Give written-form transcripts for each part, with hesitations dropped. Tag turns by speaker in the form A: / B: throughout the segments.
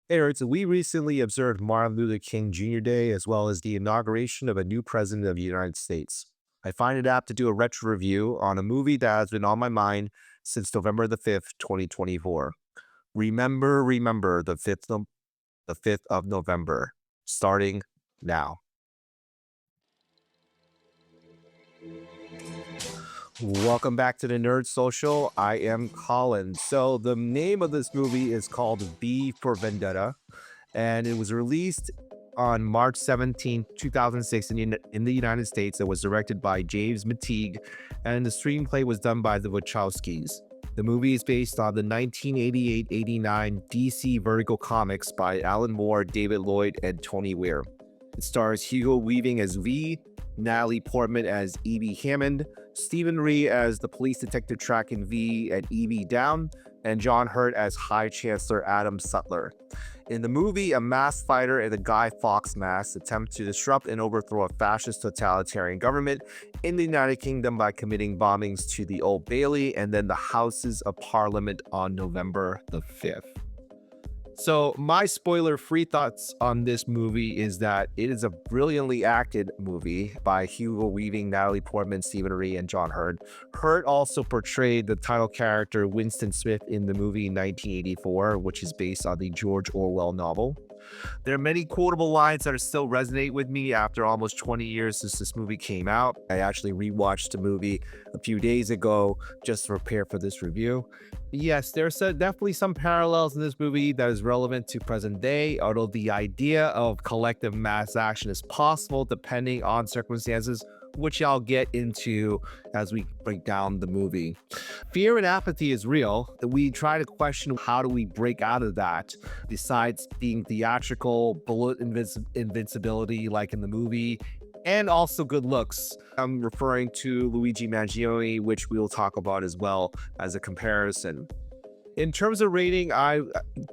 A: Hey, Ertz, we recently observed Martin Luther King Jr. Day as well as the inauguration of a new president of the United States. I find it apt to do a retro review on a movie that has been on my mind since November the 5th, 2024. Remember the 5th of November, starting now. Welcome back to the Nerd Social. I am Colin. So, the name of this movie is called V for Vendetta, and it was released on March 17th, 2006 in the United States. It was directed by James McTeigue, and the screenplay was done by the Wachowskis. The movie is based on the 1988-89 DC Vertigo comics by Alan Moore, David Lloyd, and Tony Weir. It stars Hugo Weaving as V, Natalie Portman as Evie Hammond, Stephen Ree as the police detective tracking V and Evie down, and John Hurt as High Chancellor Adam Sutler. In the movie, a masked fighter in the Guy Fawkes mask attempts to disrupt and overthrow a fascist totalitarian government in the United Kingdom by committing bombings to the Old Bailey and then the Houses of Parliament on November the 5th. So, my spoiler-free thoughts on this movie is that it is a brilliantly acted movie by Hugo Weaving, Natalie Portman, Stephen Ree, and John Hurt. Hurt also portrayed the title character Winston Smith in the movie 1984, which is based on the George Orwell novel. There are many quotable lines that still resonate with me after almost 20 years since this movie came out. I actually rewatched the movie a few days ago just to prepare for this review. Yes, there's definitely some parallels in this movie that is relevant to present day, although the idea of collective mass action is possible depending on circumstances, which I'll get into as we break down the movie. Fear and apathy is real. We try to question how do we break out of that, besides being theatrical, bullet invincibility like in the movie, and also good looks. I'm referring to Luigi Mangione, which we'll talk about as well as a comparison. In terms of rating, I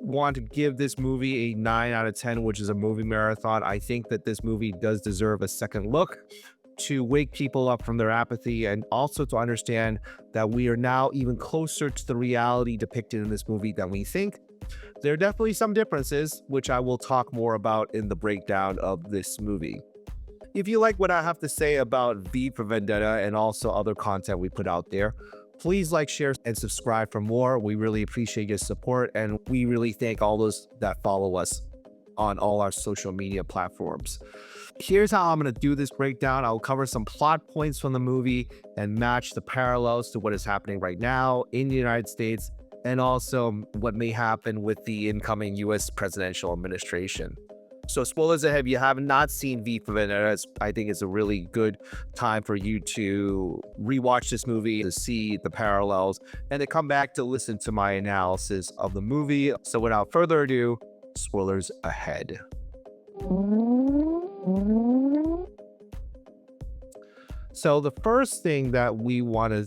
A: want to give this movie a 9 out of 10, which is a movie marathon. I think that this movie does deserve a second look to wake people up from their apathy and also to understand that we are now even closer to the reality depicted in this movie than we think. There are definitely some differences, which I will talk more about in the breakdown of this movie. If you like what I have to say about V for Vendetta and also other content we put out there, please like, share, and subscribe for more. We really appreciate your support, and we really thank all those that follow us on all our social media platforms. Here's how I'm going to do this breakdown. I'll cover some plot points from the movie and match the parallels to what is happening right now in the United States and also what may happen with the incoming US presidential administration. So spoilers ahead, if you have not seen V for Vendetta, I think it's a really good time for you to rewatch this movie to see the parallels and to come back to listen to my analysis of the movie. So without further ado, spoilers ahead. So the first thing that we want to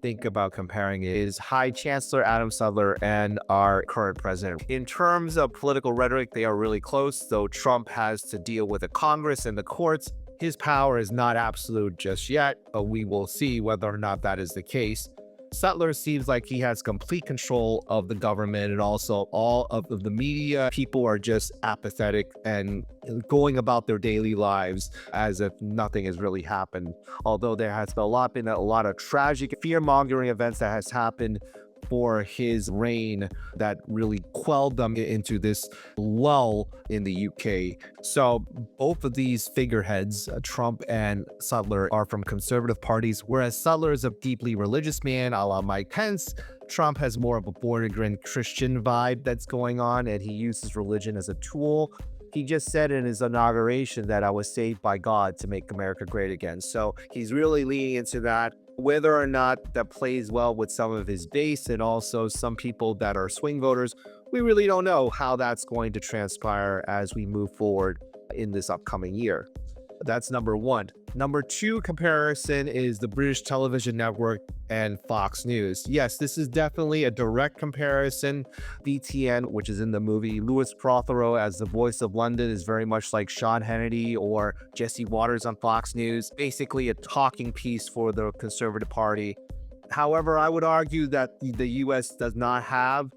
A: think about comparing is High Chancellor Adam Sutler and our current president. In terms of political rhetoric, they are really close, though Trump has to deal with the Congress and the courts. His power is not absolute just yet, but we will see whether or not that is the case. Sutler seems like he has complete control of the government and also all of the media. People are just apathetic and going about their daily lives as if nothing has really happened. Although there has been a lot of tragic fear-mongering events that has happened for his reign that really quelled them into this lull in the UK. So both of these figureheads, Trump and Sutler, are from conservative parties, whereas Sutler is a deeply religious man, a la Mike Pence. Trump has more of a born-again Christian vibe that's going on, and he uses religion as a tool. He just said in his inauguration that I was saved by God to make America great again. So he's really leaning into that. Whether or not that plays well with some of his base and also some people that are swing voters, we really don't know how that's going to transpire as we move forward in this upcoming year. That's number one. Number two comparison is the British television network and Fox News. Yes, this is definitely a direct comparison. BTN, which is in the movie, Lewis Prothero as the voice of London is very much like Sean Hannity or Jesse Waters on Fox News, basically a talking piece for the Conservative Party. However, I would argue that the US does not have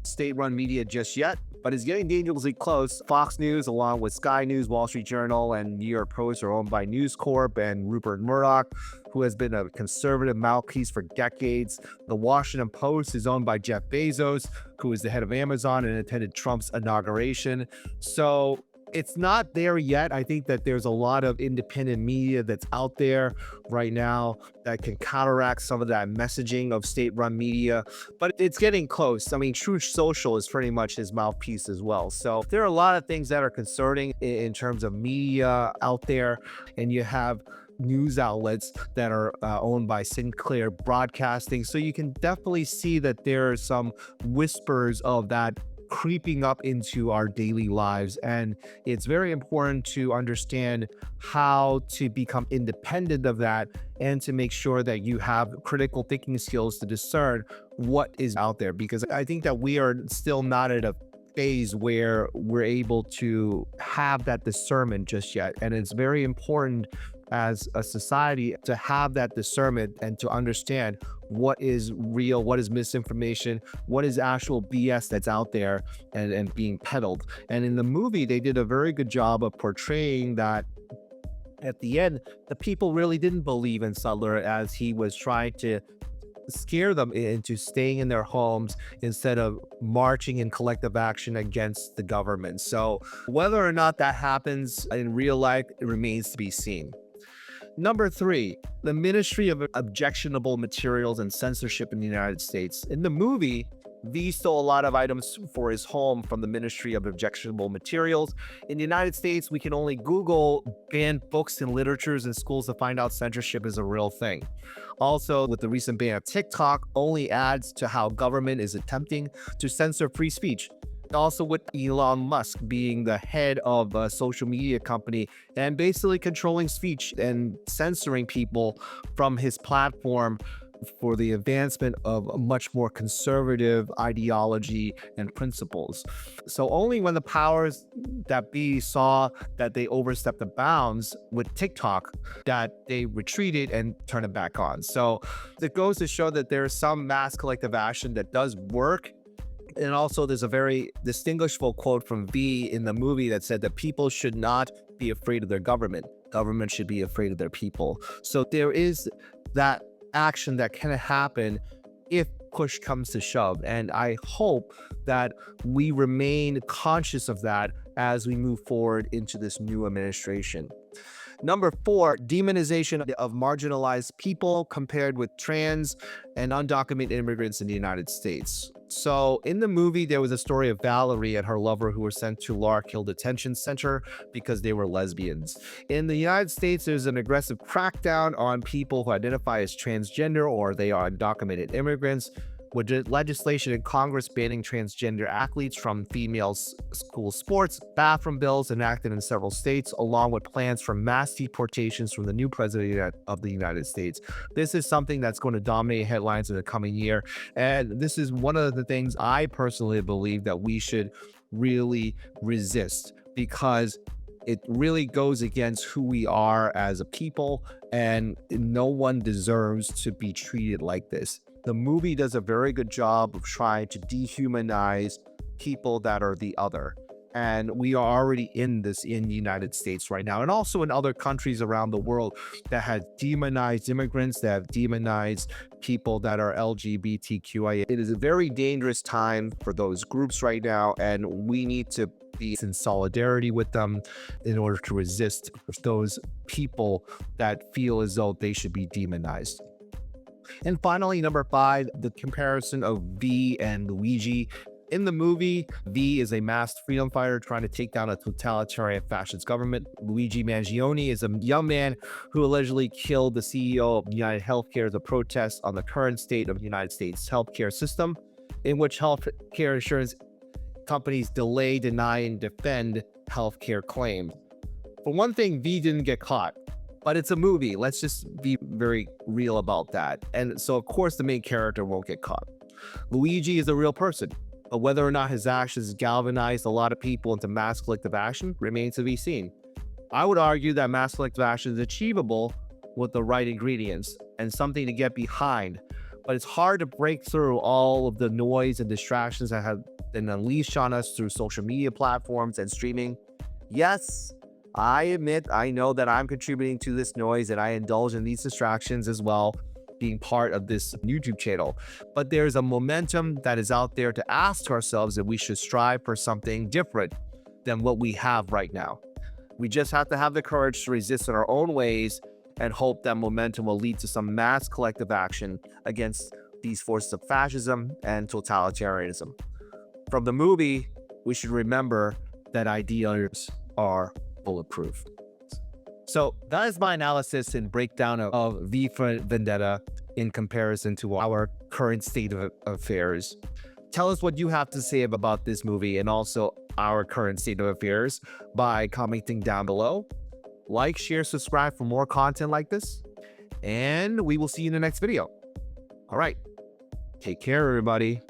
A: state-run media just yet. but it's getting dangerously close. Fox News, along with Sky News, Wall Street Journal, and New York Post, are owned by News Corp and Rupert Murdoch, who has been a conservative mouthpiece for decades. The Washington Post is owned by Jeff Bezos, who is the head of Amazon and attended Trump's inauguration. So it's not there yet. I think that there's a lot of independent media that's out there right now that can counteract some of that messaging of state-run media, but it's getting close. I mean, Truth Social is pretty much his mouthpiece as well. So there are a lot of things that are concerning in terms of media out there, and you have news outlets that are owned by Sinclair Broadcasting. So you can definitely see that there are some whispers of that creeping up into our daily lives. And it's very important to understand how to become independent of that and to make sure that you have critical thinking skills to discern what is out there. Because I think that we are still not at a phase where we're able to have that discernment just yet. And it's very important as a society to have that discernment and to understand what is real, what is misinformation, what is actual BS that's out there and being peddled. And in the movie, they did a very good job of portraying that at the end, the people really didn't believe in Sutler as he was trying to scare them into staying in their homes instead of marching in collective action against the government. So whether or not that happens in real life, it remains to be seen. Number 3, the Ministry of Objectionable Materials and Censorship in the United States. In the movie, V stole a lot of items for his home from the Ministry of Objectionable Materials. In the United States, we can only Google banned books and literatures in schools to find out censorship is a real thing. Also, with the recent ban of TikTok, only adds to how government is attempting to censor free speech. Also with Elon Musk being the head of a social media company and basically controlling speech and censoring people from his platform for the advancement of a much more conservative ideology and principles. So only when the powers that be saw that they overstepped the bounds with TikTok that they retreated and turned it back on. So it goes to show that there's some mass collective action that does work. And also there's a very distinguishable quote from V in the movie that said that people should not be afraid of their government. Government should be afraid of their people. So there is that action that can happen if push comes to shove. And I hope that we remain conscious of that as we move forward into this new administration. Number 4, demonization of marginalized people compared with trans and undocumented immigrants in the United States. So in the movie, there was a story of Valerie and her lover who were sent to Lark Hill Detention Center because they were lesbians. In the United States, there's an aggressive crackdown on people who identify as transgender or they are undocumented immigrants, with legislation in Congress banning transgender athletes from female school sports, bathroom bills enacted in several states, along with plans for mass deportations from the new president of the United States. This is something that's going to dominate headlines in the coming year. And this is one of the things I personally believe that we should really resist, because it really goes against who we are as a people, and no one deserves to be treated like this. The movie does a very good job of trying to dehumanize people that are the other. And we are already in this in the United States right now, and also in other countries around the world that have demonized immigrants, that have demonized people that are LGBTQIA. It is a very dangerous time for those groups right now, and we need to be in solidarity with them in order to resist those people that feel as though they should be demonized. And finally, number 5, the comparison of V and Luigi. In the movie, V is a masked freedom fighter trying to take down a totalitarian fascist government. Luigi Mangione is a young man who allegedly killed the CEO of United Healthcare as a protest on the current state of the United States healthcare system, in which healthcare insurance companies delay, deny, and defend healthcare claims. For one thing, V didn't get caught. But it's a movie. Let's just be very real about that. And so, of course, the main character won't get caught. Luigi is a real person, but whether or not his actions galvanized a lot of people into mass collective action remains to be seen. I would argue that mass collective action is achievable with the right ingredients and something to get behind. but it's hard to break through all of the noise and distractions that have been unleashed on us through social media platforms and streaming. Yes, I admit, I know that I'm contributing to this noise and I indulge in these distractions as well, being part of this YouTube channel. But there's a momentum that is out there to ask ourselves that we should strive for something different than what we have right now. We just have to have the courage to resist in our own ways and hope that momentum will lead to some mass collective action against these forces of fascism and totalitarianism. From the movie, we should remember that ideas are bulletproof. So that is my analysis and breakdown of V for Vendetta in comparison to our current state of affairs. Tell us what you have to say about this movie and also our current state of affairs by commenting down below. Like, share, subscribe for more content like this, and we will see you in the next video. All right, take care, everybody.